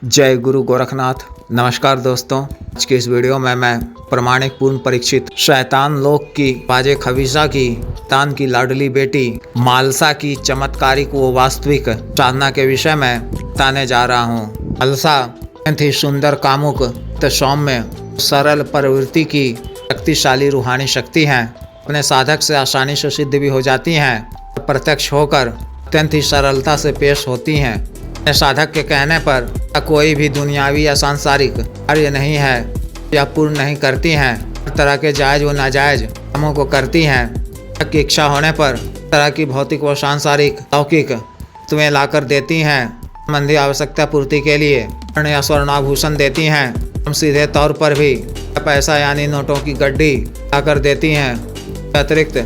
जय गुरु गोरखनाथ। नमस्कार दोस्तों, आज की इस वीडियो में मैं प्रमाणिक पूर्ण परीक्षित शैतान लोक की बाजे खबीसा की तान की लाडली बेटी मालसा की चमत्कारिक व वास्तविक साधना के विषय में बताने जा रहा हूँ। मालसा अत्यंत ही सुंदर, कामुक, सौम्य, सरल प्रवृत्ति की शक्तिशाली रूहानी शक्ति हैं। अपने साधक से आसानी से सिद्ध भी हो जाती हैं। प्रत्यक्ष होकर अत्यंत ही सरलता से पेश होती हैं। साधक के कहने पर कोई भी दुनियावी या सांसारिक कार्य नहीं है या पूर्ण नहीं करती हैं। हर तरह के जायज व नाजायज कामों को करती हैं। की इच्छा होने पर तरह की भौतिक व सांसारिक लौकिक वस्तुएं लाकर देती हैं। संबंधी आवश्यकता पूर्ति के लिए स्वर्ण या स्वर्णाभूषण देती हैं। हम सीधे तौर पर भी पैसा यानी नोटों की गड्डी लाकर देती हैं। अतिरिक्त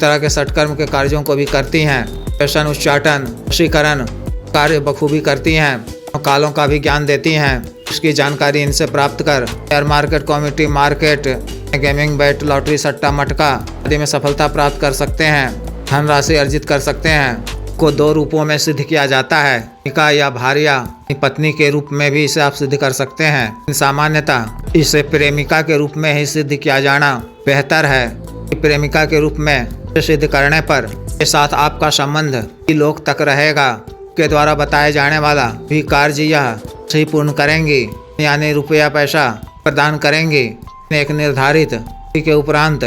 तरह के सटकर्म के कार्यों को भी करती हैं। फैशन, उच्चाटन, वशीकरण कार्य बखूबी करती हैं। कालों का भी ज्ञान देती हैं। इसकी जानकारी इनसे प्राप्त कर share market, commodity market, gaming, bat, lottery, सट्टा, मटका आदि में सफलता प्राप्त कर सकते हैं। धनराशि अर्जित कर सकते हैं। को दो रूपों में सिद्ध किया जाता है, प्रेमिका या भार्या। पत्नी के रूप में भी इसे आप सिद्ध कर सकते हैं। सामान्यतः इसे प्रेमिका के रूप में ही सिद्ध किया जाना बेहतर है। प्रेमिका के रूप में सिद्ध करने पर के साथ आपका संबंध लोक तक रहेगा। के द्वारा बताए जाने वाला भी कार्य यह सही पूर्ण करेंगी, यानी रुपया पैसा प्रदान करेंगी। एक निर्धारित के उपरांत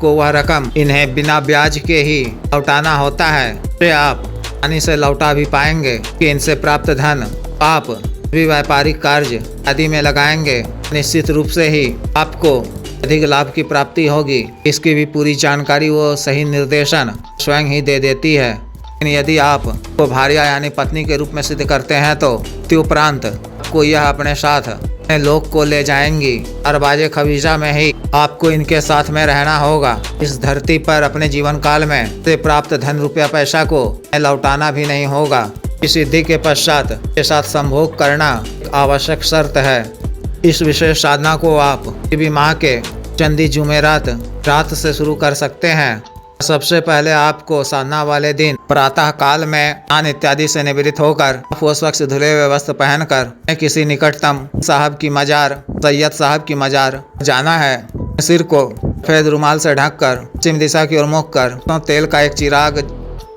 को वह रकम इन्हें बिना ब्याज के ही लौटाना होता है। तो आप आसानी से लौटा भी पाएंगे कि इनसे प्राप्त धन आप भी व्यापारिक कार्य आदि में लगाएंगे। निश्चित रूप से ही आपको अधिक लाभ की प्राप्ति होगी। इसकी भी पूरी जानकारी व सही निर्देशन स्वयं ही दे देती है। यदि आप को भार्या यानी पत्नी के रूप में सिद्ध करते हैं तो उपरांत आपको यह अपने साथ अपने लोक को ले जाएंगी और बाजे खबीसा में ही आपको इनके साथ में रहना होगा। इस धरती पर अपने जीवन काल में से प्राप्त धन, रुपया, पैसा को लौटाना भी नहीं होगा। इस सिद्धि के पश्चात के साथ संभोग करना आवश्यक शर्त है। इस विशेष साधना को आप किसी माह के चंदी जुमेरात रात से शुरू कर सकते हैं। सबसे पहले आपको साधना वाले दिन प्रातः काल में स्नान इत्यादि से निवृत्त होकर उस वक्त धुले हुए वस्त्र पहनकर किसी निकटतम साहब की मजार, सैयद साहब की मजार जाना है। सिर को सफेद रुमाल से ढककर पश्चिम दिशा की ओर मुख कर तो तेल का एक चिराग,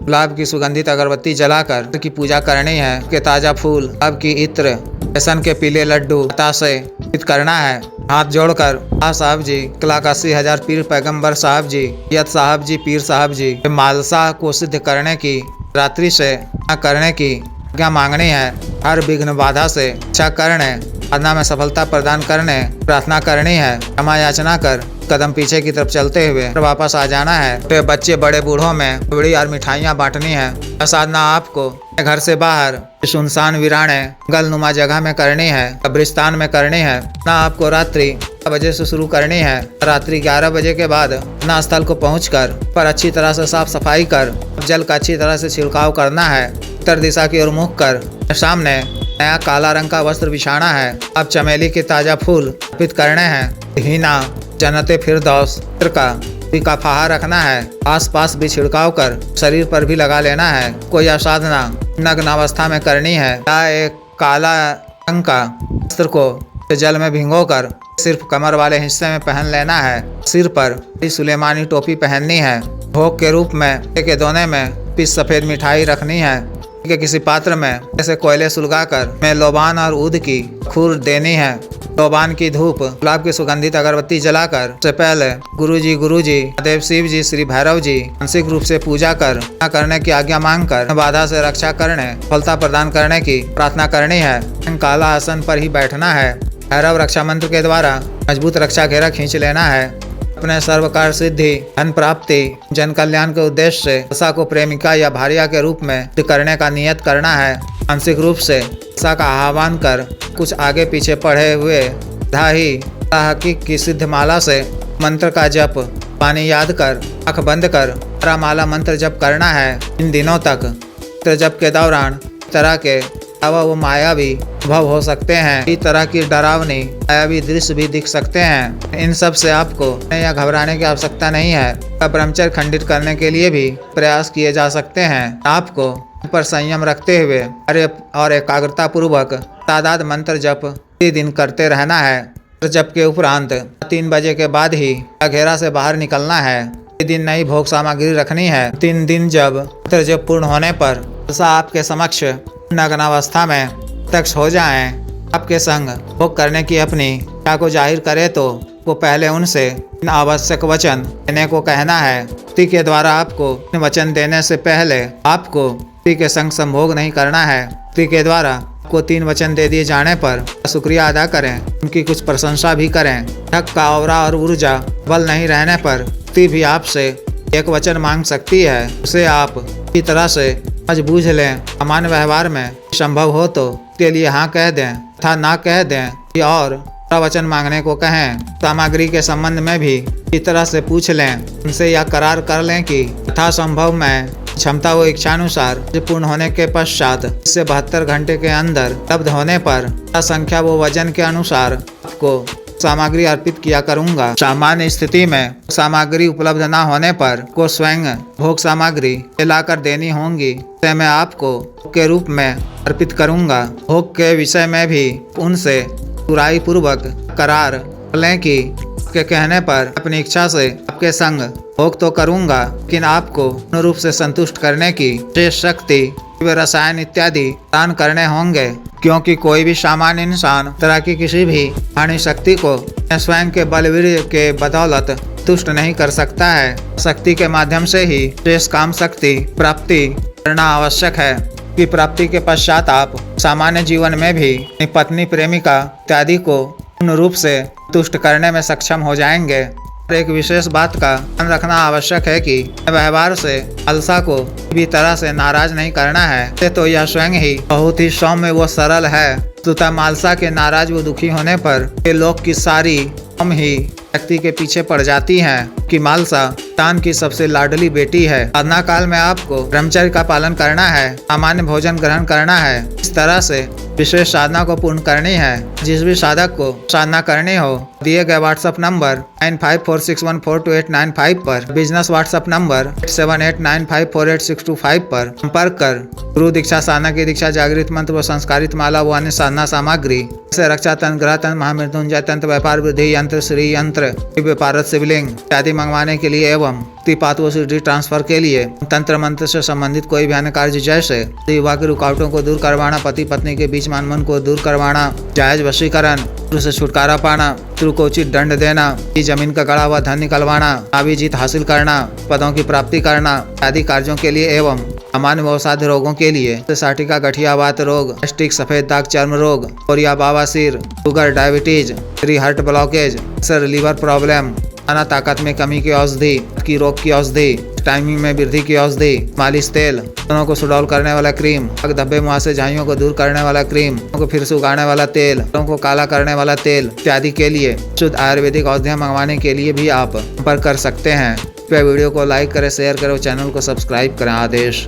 गुलाब की सुगंधित अगरबत्ती जलाकर की पूजा करनी है। के ताजा फूल, गुलाब की इत्र, बेसन के पीले लड्डू से करना है। हाथ जोड़कर साहब जी, 1,80,000 पीर पैगंबर साहब जी, यत साहब जी, पीर साहब जी, मालसा को सिद्ध करने की, रात्रि से करने की क्या मांगनी है। हर विघ्न बाधा से इच्छा करने, साधना में सफलता प्रदान करने प्रार्थना करनी है। क्षमा याचना कर कदम पीछे की तरफ चलते हुए वापस आ जाना है। तो बच्चे बड़े बूढ़ों में बड़ी और मिठाइयाँ बांटनी है। साधना आपको घर से बाहर सुनसान वीराने गलनुमा जगह में करनी है, कब्रिस्तान में करनी है। ना आपको रात्रि 11 बजे से शुरू करनी है। रात्रि 11 बजे के बाद ना स्थल को पहुंचकर पर अच्छी तरह से साफ सफाई कर जल का अच्छी तरह से छिड़काव करना है। उत्तर दिशा की ओर मुख कर सामने नया काला रंग का वस्त्र बिछाना है। अब चमेली के ताजा फूल अर्पित करने हैं। हीना, जन्नते फिरदौस का फाहा रखना है। आसपास भी छिड़काव कर शरीर पर भी लगा लेना है। कोई यह साधना नग्न अवस्था में करनी है। एक काला रंग का वस्त्र को जल में भिगोकर सिर्फ कमर वाले हिस्से में पहन लेना है। सिर पर सुलेमानी टोपी पहननी है। भोग के रूप में के दोने में पीस सफेद मिठाई रखनी है। के किसी पात्र में जैसे कोयले सुलगाकर में लोबान और ऊद की खूर देनी है। लोबान की धूप, गुलाब की सुगंधित अगरबत्ती जलाकर से पहले गुरुजी, देव शिव जी, श्री भैरव जी मानसिक रूप से पूजा करने की आज्ञा मांगकर बाधा से रक्षा करने, सफलता प्रदान करने की प्रार्थना करनी है। काला आसन पर ही बैठना है। भैरव रक्षा मंत्र के द्वारा मजबूत रक्षा घेरा खींच लेना है। अपने सर्वकार सिद्धि, धन प्राप्ति, जन कल्याण के उद्देश्य से आशा को प्रेमिका या भार्या के रूप में करने का नियत करना है। मानसिक रूप से आशा का आह्वान कर कुछ आगे पीछे पढ़े हुए हकीक की सिद्ध माला से मंत्र का जप पानी याद कर आँख बंद कर माला मंत्र जप करना है। इन दिनों तक जप के दौरान तरह के वो मायावी अनुभव हो सकते हैं। इस तरह की डरावनी मायावी दृश्य भी दिख सकते हैं। इन सब से आपको या घबराने की आवश्यकता नहीं है। ब्रह्मचर्य खंडित करने के लिए भी प्रयास किए जा सकते हैं। आपको पर संयम रखते हुए और एकाग्रता पूर्वक तादाद मंत्र जप दिन करते रहना है। जप के उपरांत 3 बजे के बाद ही घेरा से बाहर निकलना है। दिन नई भोग सामग्री रखनी है। 3 दिन जब मंत्र जप पूर्ण होने पर आपके समक्ष नग्नावस्था में प्रत्यक्ष हो जाएं, आपके संग भोग करने की अपनी इच्छा को जाहिर करे तो वो पहले उनसे आवश्यक वचन देने को कहना है। पति के द्वारा आपको वचन देने से पहले आपको पति के संग संभोग नहीं करना है। पति के द्वारा आपको 3 वचन दे दिए जाने पर शुक्रिया अदा करें, उनकी कुछ प्रशंसा भी करें। धक का औरा और ऊर्जा बल नहीं रहने पर पति भी आपसे एक वचन मांग सकती है, उसे आप इसी तरह से आज बूझ लें। सामान्य व्यवहार में संभव हो तो के लिए हाँ कह दें तथा ना कह दें और वचन मांगने को कहें। सामग्री के संबंध में भी इस तरह से पूछ लें, उनसे यह करार कर लें कि यथा संभव मैं क्षमता व इच्छानुसार पूर्ण होने के पश्चात इससे 72 घंटे के अंदर उपलब्ध होने पर संख्या व वजन के अनुसार आपको सामग्री अर्पित किया करूंगा। सामान्य स्थिति में सामग्री उपलब्ध न होने पर को स्वयं भोग सामग्री लाकर देनी होंगी, तो मैं आपको के रूप में अर्पित करूंगा। भोग के विषय में भी उनसे बुराई पूर्वक करार लें कि के कहने पर अपनी इच्छा से आपके संग भोग तो करूंगा, लेकिन आपको पूर्ण रूप से संतुष्ट करने की शेष शक्ति व रसायन इत्यादि दान करने होंगे, क्योंकि कोई भी सामान्य इंसान तरह की किसी भी हानि शक्ति को स्वयं के बलवीर के बदौलत तुष्ट नहीं कर सकता है। शक्ति के माध्यम से ही शेष काम शक्ति प्राप्ति करना आवश्यक है कि प्राप्ति के पश्चात आप सामान्य जीवन में भी अपनी पत्नी प्रेमिका इत्यादि को पूर्ण रूप से तुष्ट करने में सक्षम हो जाएंगे। और एक विशेष बात का ध्यान रखना आवश्यक है कि व्यवहार से अलसा को भी तरह से नाराज नहीं करना है, तो यह स्वयं ही बहुत ही सौम्य व सरल है। तथा मालसा के नाराज व दुखी होने पर ये लोग की सारी हम ही व्यक्ति के पीछे पड़ जाती हैं कि मालसा तान की सबसे लाडली बेटी है। साधना काल में आपको ब्रह्मचर्य का पालन करना है, सामान्य भोजन ग्रहण करना है। इस तरह से विशेष साधना को पूर्ण करनी है। जिस भी साधक को साधना करनी हो दिए गए व्हाट्सएप नंबर 9546142895 पर, बिजनेस व्हाट्सएप नंबर 8789548625 पर संपर्क कर गुरु दीक्षा साधना की दीक्षा जागृत मंत्र व संस्कारित माला व अन्य साधना सामग्री से रक्षा तंत्र ग्रह तंत्र महामृत्युंजय तंत्र व्यापार वृद्धि यंत्र श्री यंत्र व्यापारत शिवलिंग इत्यादि मंगवाने के लिए एवं पात व सिद्धि ट्रांसफर के लिए तंत्र मंत्र से संबंधित कोई भी अन्य कार्य जैसे विवाह की रुकावटों को दूर करवाना, पति पत्नी के बीच मनमन को दूर करवाना, जायज वशीकरण, से छुटकारा पाना, पितृ को उचित दंड देना, जमीन का गड़ा हुआ धन निकलवाना, आवी जीत हासिल करना, पदों की प्राप्ति करना आदि कार्यों के लिए एवं सामान्य व असाध्य रोगों के लिए साटिका गठिया वात रोग, गैस्ट्रिक सफेद दाग चर्म रोग, कोरिया बवासीर, sugar, diabetes, heart blockage, sir liver problem, खाना ताकत में कमी की औषधि, की रोग की औषधि, टाइमिंग में वृद्धि की औषधि, मालिश तेल, दोनों को सुडौल करने वाला क्रीम, धब्बे मुहासे झाइयों को दूर करने वाला क्रीम, को फिर से उगाने वाला तेल, को काला करने वाला तेल इत्यादि के लिए शुद्ध आयुर्वेदिक औषधियाँ मंगवाने के लिए भी आप संपर्क कर सकते हैं। वीडियो को लाइक करें, शेयर करें, चैनल को सब्सक्राइब करें। आदेश।